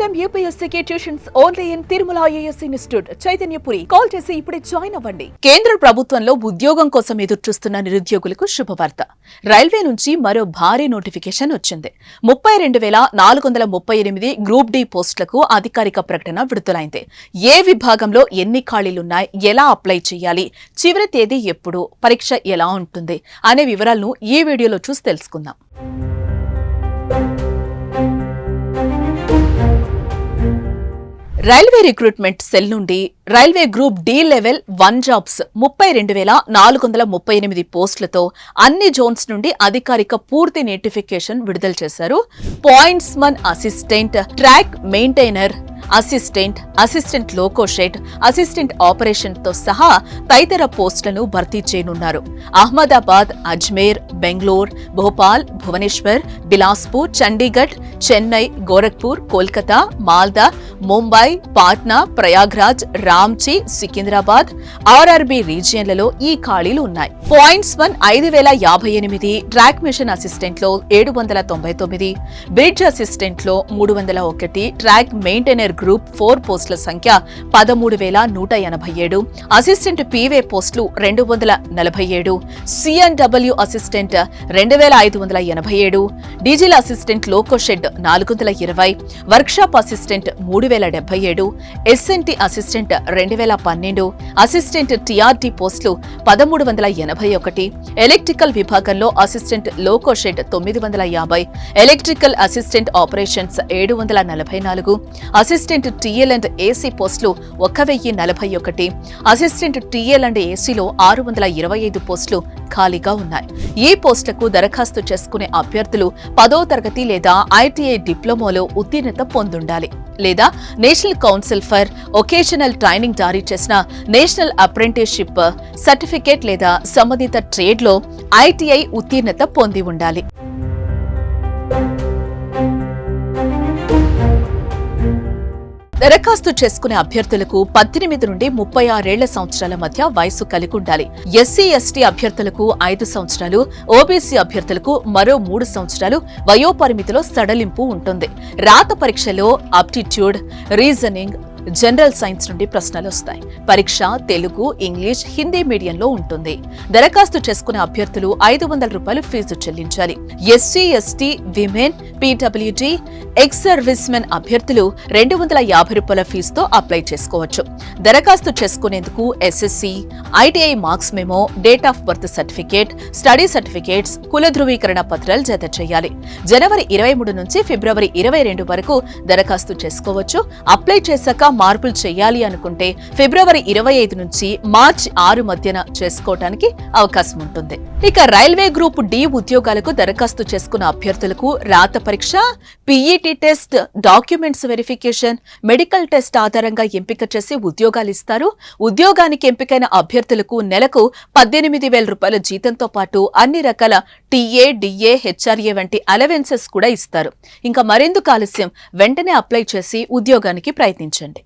Time యూపీఎస్సీకి tuitions only in Tirumala IAS institute Chaitanyapuri. Call చేసి ఇప్పుడే జాయిన్ అవ్వండి. కేంద్ర ప్రభుత్వంలో ఉద్యోగం కోసం ఎదురుచూస్తున్న నిరుద్యోగులకు శుభవార్త. రైల్వే నుంచి మరో భారీ నోటిఫికేషన్ వచ్చింది. 32,438 గ్రూప్ డి పోస్టులకు అధికారిక ప్రకటన విడుదలైంది. ఏ విభాగంలో ఎన్ని ఖాళీలున్నాయి, ఎలా అప్లై చేయాలి, చివరి తేదీ ఎప్పుడు, పరీక్ష ఎలా ఉంటుంది అనే వివరాలను ఈ వీడియోలో చూసి తెలుసుకుందాం. రైల్వే రిక్రూట్మెంట్ సెల్ నుండి railway group D level 1 jobs 32,438 పోస్టులతో అన్ని జోన్స్ నుండి అధికారిక పూర్తి నోటిఫికేషన్ విడుదల చేశారు. Pointsman assistant, track maintainer assistant loco shed, assistant operation తో సహా తదితర పోస్టులను భర్తీ చేయనున్నారు. అహ్మదాబాద్, అజ్మేర్, బెంగళూరు, భోపాల్, భువనేశ్వర్, బిలాస్పూర్, చండీగఢ్, చెన్నై, గోరఖ్పూర్, కోల్కతా, మాల్దా, ముంబై, పాట్నా, ప్రయాగ్రాజ్, రాంచీ, సికింద్రాబాద్, ఆర్ఆర్బీ రీజియన్లలో ఈ ఖాళీలు ఉన్నాయి. పాయింట్స్మన్ 5,058, ట్రాక్ మిషన్ అసిస్టెంట్ లో 799, బ్రిడ్జ్ అసిస్టెంట్ లో 301, ట్రాక్ మెయింటైనర్ గ్రూప్ 4 పోస్టుల సంఖ్య 13,187, అసిస్టెంట్ పీవే పోస్టులు 247, CNW assistant 2,587, diesel assistant loco shed 420, workshop assistant 3,077, SNT assistant 2,012, assistant TRT పోస్టులు 1,381, ఎలక్ట్రికల్ విభాగంలో assistant loco shed 950, electrical assistant operations 744, assistant TL and AC పోస్టులు 1,041, assistant TL and ఏసీలో 625 పోస్టులు ఖాళీగా ఉన్నాయి. ఈ పోస్టులకు దరఖాస్తు చేసుకునే అభ్యర్థులు 10వ తరగతి లేదా ఐటీఐ డిప్లొమాలో ఉత్తీర్ణత పొందుండాలి లేదా national council for vocational training జారీ చేసిన నేషనల్ అప్రెంటిస్షిప్ సర్టిఫికేట్ లేదా సంబంధిత ట్రేడ్లో ఐటీఐ ఉత్తీర్ణత పొంది ఉండాలి. దరఖాస్తు చేసుకునే అభ్యర్థులకు 18 నుండి 36 సంవత్సరాల మధ్య వయసు కలిగి ఉండాలి. ఎస్సీ ఎస్టీ అభ్యర్థులకు 5 సంవత్సరాలు, ఓబీసీ అభ్యర్థులకు మరో 3 సంవత్సరాలు వయోపరిమితిలో సడలింపు ఉంటుంది. రాత పరీక్షలో ఆప్టిట్యూడ్, రీజనింగ్, జనరల్ సైన్స్ నుండి ప్రశ్నలు వస్తాయి. పరీక్ష తెలుగు, ఇంగ్లీష్, హిందీ మీడియంలో ఉంటుంది. దరఖాస్తు చేసుకునే అభ్యర్థులు 500 రూపాయలు ఫీజు చెల్లించాలి. SC ST, women, PWD, ex service men అభ్యర్థులు 250 రూపాయల ఫీజుతో అప్లై చేసుకోవచ్చు. దరఖాస్తు చేసుకునేందుకు SSC, ITI marks memo, date of birth certificate, study certificates, కుల ధృవీకరణ పత్రాలు జత చేయాలి. జనవరి 23 నుంచి ఫిబ్రవరి 22 వరకు దరఖాస్తు చేసుకోవచ్చు. అప్లై చేశాక మార్పులు చేయాలి అనుకుంటే ఫిబ్రవరి 25 నుంచి మార్చి 6 మధ్యన చేసుకోవడానికి అవకాశం ఉంటుంది. ఇక రైల్వే గ్రూప్ డి ఉద్యోగాలకు దరఖాస్తు చేసుకున్న అభ్యర్థులకు రాత పరీక్ష, PET test, documents verification, medical test ఆధారంగా ఎంపిక చేసి ఉద్యోగాలు ఇస్తారు. ఉద్యోగానికి ఎంపికైన అభ్యర్థులకు నెలకు 18,000 రూపాయల జీతంతో పాటు అన్ని రకాల టీఏ, డిఏ, హెచ్ఆర్ఏ వంటి అలవెన్సెస్ కూడా ఇస్తారు. ఇంకా మరెందుకు ఆలస్యం, వెంటనే అప్లై చేసి ఉద్యోగానికి ప్రయత్నించండి.